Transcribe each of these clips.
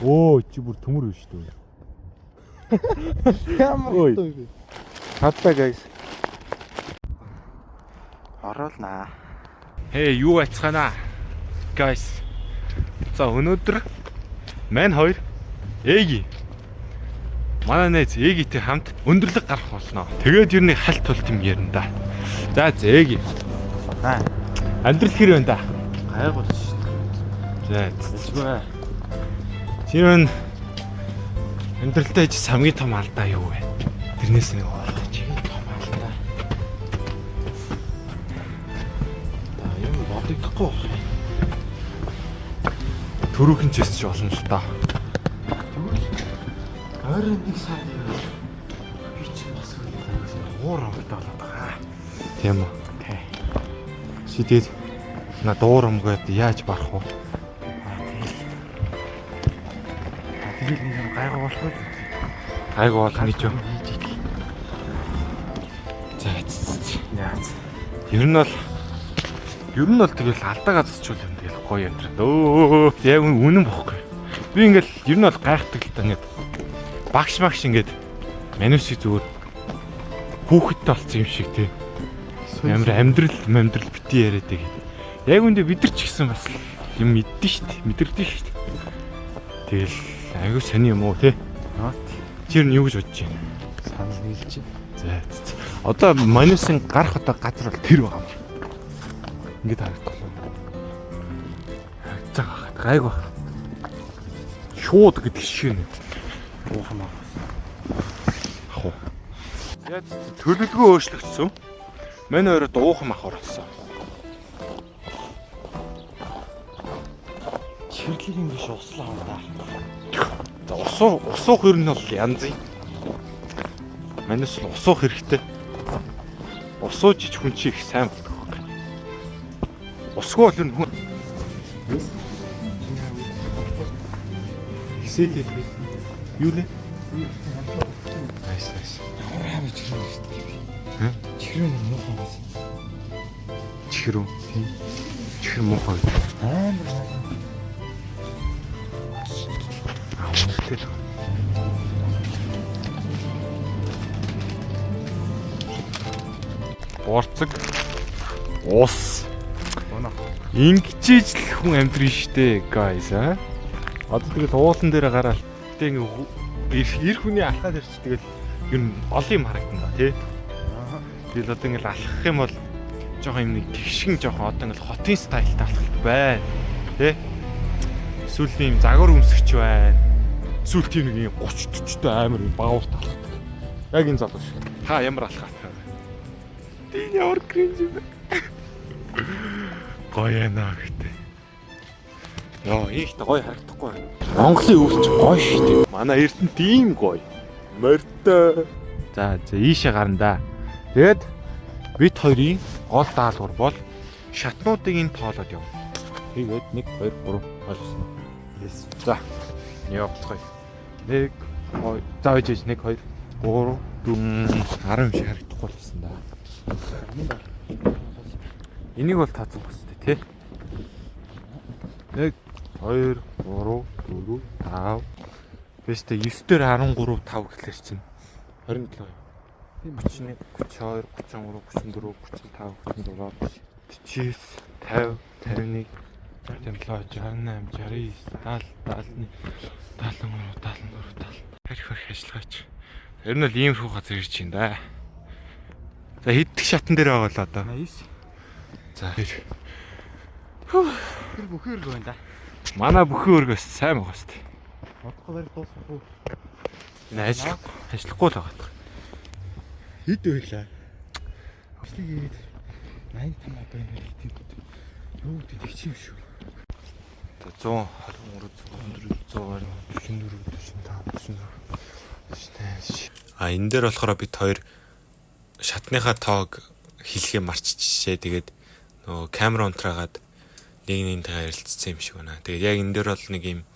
Оо чи бүр төмөр биш үү? Ямар хатуу бэ? Хатаа guys. Ороолнаа. Hey юу ацханаа? Guys. За өнөөдөр мань хоёр Эги манай найз Эгитэй хамт өндөрлөг гарах болно. Тэгээд ер нь хальт тулт юм ярина да. За Эги. Амьдрал хэр байна да? Гайгуул шүү дээ. За зэжгүй. Чиний амьдралтай ч хамгийн том алдаа юу вэ? Тэрнээс нэг ойлголоо чи том алдаа. За юм бодогдохгүй. Төрөөхөн ч ч болно л та. Ойрын нэг сар би ч бас уур амтаа болоод байгаа. Тийм үү. Шидэд на дуур өмгөөд яаж барах вэ? Тэгээд нэг юм гайгүй болох. Гайгүй болох гэж юу? За. Яац. Ер нь бол тэгэл алдаагаа зочвол юм тэгэл гоё юм. Өө яг үнэн бохгүй. Би ингээл ер нь бол гайхдаг л та ингээд багш ингээд манусыг зүгээр хүүхэдтэй болсон юм шиг тий. Ямар амьдрал бити яриад байгаа. Яг үндэ бид нар ч гэсэн бас юм мэддэн шүү дээ. Мэдэрдэн шүү дээ. Тэгэл аягүй сони юм уу тий? Чи юу гэж бодож байна? Санал нийлж. За. Одоо манусын гарах одоо газар бол тэр байгаа юм. Ингээд харагдах юм. Харагдаж байгаа. Гайг баг. Шууд гэдэг шиг нэ. Уухмаа. Ах уу. Яг төлөвлөгөө өөрчлөгдсөн. Мань өөрөө дуухан мах орсон. Чирлэг юм биш услаа юм да. За усуух ер нь бол янз юм. Манайс л усуух хэрэгтэй. Усууж ч хүн чи их сайн болдог байхгүй. Усгүй бол хүн Хэсэлээ. Юу лээ? Nice. Ямар хам ичрэн шүү дээ. Хэ? Чихрэн муухай бас. Чихрүү. Тийм. Чихэр муухай. Амар. Үнэтэй. Борцог. Ус. Ингэжиж л хүн амьдрын штэ, guys, аа. Одоо тэгэл уулан дээр гараад тэг ир хүний алхаад ирч тэгэл ер нь олон юм харагдана тий. Тэгэл одоо ингээл алхах юм бол жоохон юм нэг тэгшгэн жоохон одоо ингээл хотын стайлтай алхах байна. Тий. Эсвэл юм загвар өмсгч байна. Эсвэл тийм нэг 30-40-тай амар бааварт алхах. Яг энэ залуу шиг. Та ямар алхах вэ? Тийм ямар кринж юм бэ? Гоё яана гэдэг. Яа, ихтэй гоё харагдахгүй. Монголын өвч гоё шүү дээ. Манай Эрдэнэ тийм гоё. Морьтой. За ийшээ гарна да. Тэгэд бид хоёрын гол даалгавар бол шатнуудыг ин тоолоод яв. Тэгээд 1 2 3 ойлгосноо. Yes. За. Явцгаая. 1 2 за ээж 1 2 3 4 10 шиг харагдахгүй болсон да. Энийг бол таацсан бастай тий. 1 2 3 4 5 Бэстэ 9 дээр 13 5 гэхэлэр чинь 27 31 42 43 44 45 46 47 50 51 68 69 70 70 ажиллагаач. Ер нь л ийм хүү газар ирж байна да. За хэддэг шатан дээр байгаа л одоо. 9. За Тэр бүхээр гоо энэ да. манай бүхэн өргөөс сайн байгаа шүү дээ. Бодохгүй барь дуусахгүй. Энэ ажиллахгүй л байгаа. Хэд байлаа. Өслөг ирээд 85 одоо энэ хэлтий. Юу гэдэг их юм шүү. 123 124 145 А энэ дээр болохоор бид хоёр шатныхаа тоог хэлхээ марччихжээ. Тэгээд нөгөө камера унтраагаад нэгнийгээ ярилцсан юм шиг байна. Тэгээд яг энэ дээр бол нэг юм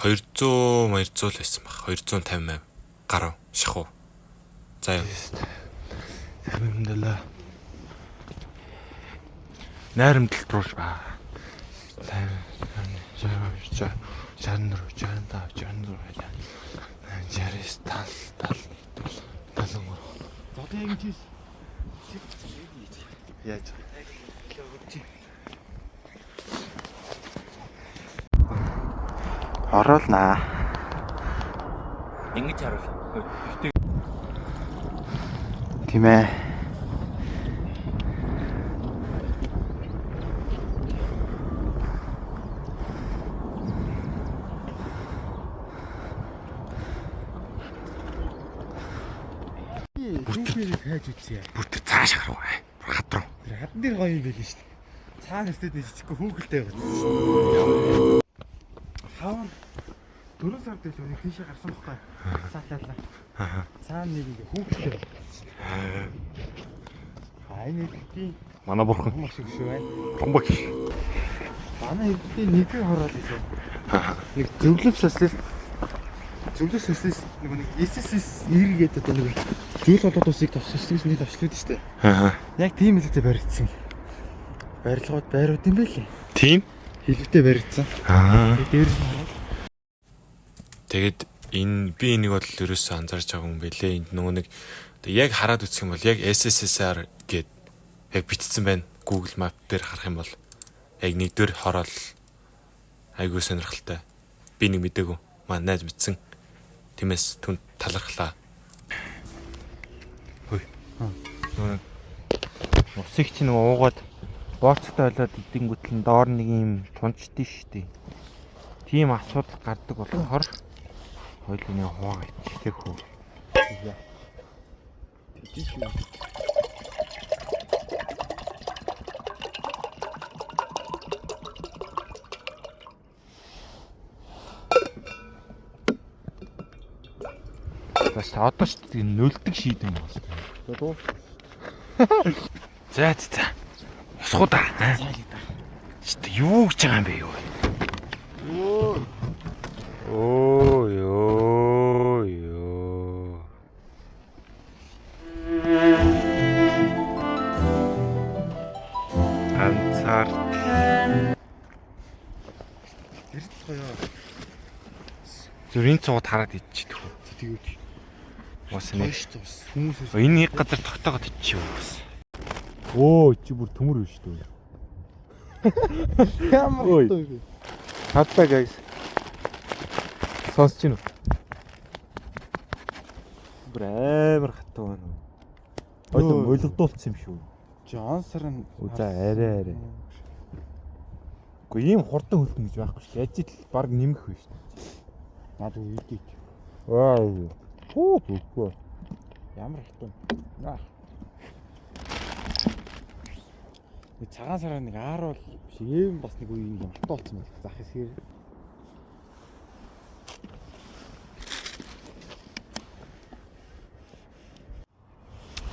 200 200 л байсан баг. 250 гаруй шахуу. За юу. Хамдалаа. Найрамдалт руу ба. Одоо яг тийш. Яаж Оруулнаа. Ингэж харуул. Тийм ээ. Бүгдийг хайж үзье. Бүр тэр цааш харав. Хатруу. Тэр хатан дээр гоё юм байл шүү дээ. Цаана өстэд нэг жижиг хүүхэлтэй байгаа. Хавар 4 сар дээр нэг тийшээ гарсан байхгүй. Цаалаа. Цаана нэг ингээ хүүхэлтэй. Хай нэг тийм Манай бурхан. маш шиг шүү байна. Хумбаг. Манай хэвдээ нэг хороод ирсэн. Нэг зөвлөв социалист нэг SSS эргээд одоо нэг зүйл болоод усыг товсчихсан нэг товчлууд шүү дээ. Яг тийм хэлтэй баригдсан. Барилгууд байрууд юм байлээ. Тийм. Хэлбэтэй баригдсан. Дээрс нь хараад. Тэгээд энэ би энийг бол ерөөсөө анзаарч байгаа юм бэлээ. Энд нөгөө нэг яг хараад үзэх юм бол яг SSSR гэд яг бичсэн байна. Google Map дээр харах юм бол яг нэгдүгээр хороол айгүй сонирхолтой. Би нэг мэдээгүй. Маань найз мэдсэн. Тиймээс түн талархлаа. Хөөе. Нөгөө усыг чинь уугаад бооцтой болоод идэнгүүтэл нь доор нэг юм тунчдээ штий. Тийм асуудал гардаг болохоор хоёулын хуваа ичдэг хөө. Тэгж шүү. Бас одоо ч нөлдөг шийдэм байна шүү дээ. Дуу. За. Усгуудаа. Цайлаа. Чи юу гэж байгаа юм бэ юу? Ёо. Ганцаар Эрт гоё. зүрийн цууд хараад идчихдэг хөө. Тэгээд Ус нэг хүмүүсээс энэ нэг газар тогтоогод идчихв бас. Чи бүр төмөр биш үү? ямар Ой. гоё вэ? Хатта guys. Сонсч гинөө. Бүр амар хатуу байна. Ойлоо мөлгдуулсан юм шүү. Жонсор нь За арай. Гэхдээ ийм хурдан хөлтөн гэж байхгүй шүү. Яаж ил баг нэмэх вэ шүү. над үйдээ. Вау. Хөө. Ямар хатуу. Нэг цагаан сараа нэг ааруул биш ийм бас нэг үе юм хатуу болсон байх. Зах хэсгээр.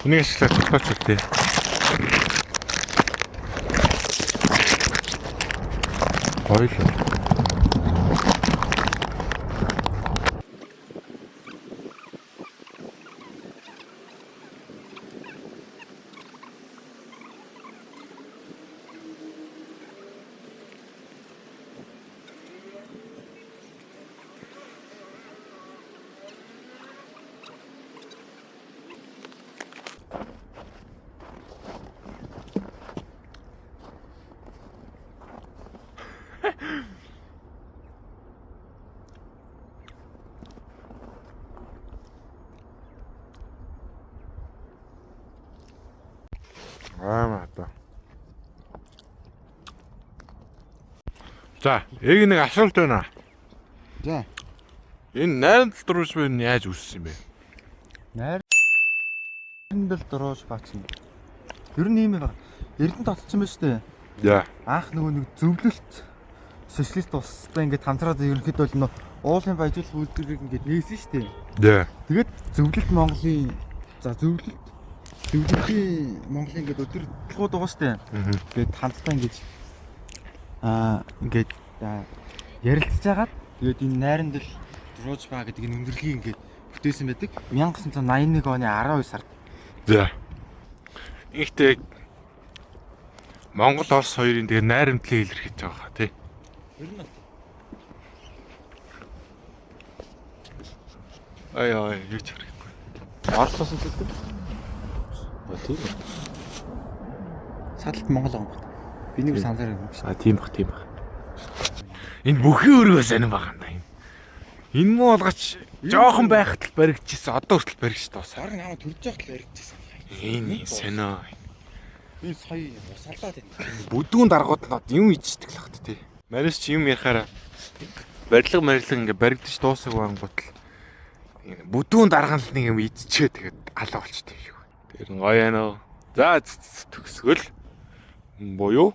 Үнийг ашиглаад тогтооч үтэй. Ойлоо. Мата. За, яг нэг асуулт байна. За. Энэ найрамдал дөрвөс нь яаж үүссэн юм бэ? Найрамдал дөрөөж баачна. Ер нь ийм байна. Эрдэнэ татчихсан байна шүү дээ. Яа. Анх нөгөө нэг зөвлөлт социалист улстай ингээд хамтраад ерөнхийдөө бол нөө уулын баяжуулах үйлдвэрийг ингээд нээсэн шүү дээ. Яа. Тэгээд зөвлөлт Монголын зөвлөлтийн Монголын ингээд өдөрлгүүд байгаа шүү дээ. Тэгээд хамтдаа ингээд ярилцж агаад тэгээд энэ найрамдал дөрөөж баа гэдэг энэ өндөрлөгийг ингээд бүтээсэн байдаг. 1981 оны 12 сард. За. Ихтэй Монгол улс хоёрын тэгээ найрамдлыг илэрхийлж байгаа хаа тий. Ер нь Аа юу ч хэрэггүй. Орос сосон гэдэг. Тийм. Садлт Монгол онгот. Би нэг санасаар юм шиг. Тийм бах. Энэ бүхэн өрөө сонирн байгаа юм да юм. Энэ муу олгоч жоохон байхад л баригдчихсэн. Одоо хүртэл баригч тоосоо. Харин намайг төрж явах л баригдчихсан. Энэ сонио. Би сая бусалдаад байна. Бүдүүн даргууд нь юм ичдэг л хат тий. Марис чи юм ярихаараа барилга ингээ баригдчих дуусах ангуутал. Бүдүүн дарган л нэг юм идчихээ тэгээд алаа болчтой юм. Тэр гоё яана. За төгсгөл буюу.